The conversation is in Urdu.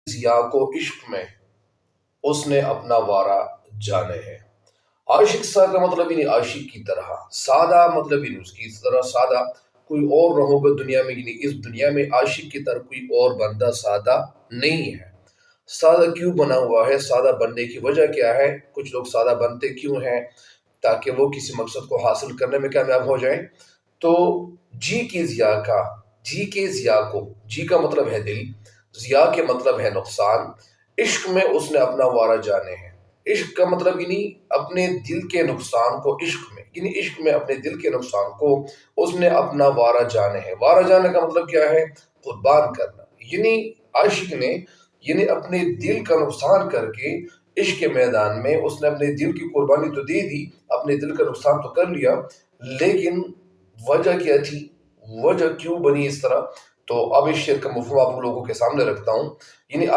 ضیا کو عشق میں اس نے اپنا وارہ جانے ہے۔ عاشق سا کا مطلب ہی نہیں عاشق کی طرح، سادہ مطلب ہی نہیں اس کی اس طرح سادہ کوئی اور نہ ہوگا دنیا میں، یعنی اس دنیا میں عاشق کی طرح کوئی اور بندہ سادہ نہیں ہے۔ سادہ کیوں بنا ہوا ہے؟ سادہ بننے کی وجہ کیا ہے؟ کچھ لوگ سادہ بنتے کیوں ہیں؟ تاکہ وہ کسی مقصد کو حاصل کرنے میں کامیاب ہو جائیں۔ تو جی کے ضیا کو، جی کا مطلب ہے دل، ضیا کے مطلب ہے نقصان، عشق میں اس نے اپنا وارہ جانے ہے۔ عشق کا مطلب یعنی اپنے دل کے نقصان کو عشق میں، یعنی عشق میں اپنے دل کے نقصان کو اس نے اپنا وارہ جانے ہے۔ وارہ جانے کا مطلب کیا ہے؟ قربان کرنا، یعنی عاشق نے یعنی اپنے دل کا نقصان کر کے عشق کے میدان میں اس نے اپنے دل کی قربانی تو دے دی، اپنے دل کا نقصان تو کر لیا، لیکن وجہ کیا تھی؟ وجہ کیوں بنی اس طرح؟ تو اب اس شعر کا مفہوم آپ لوگوں کے سامنے رکھتا ہوں۔ یعنی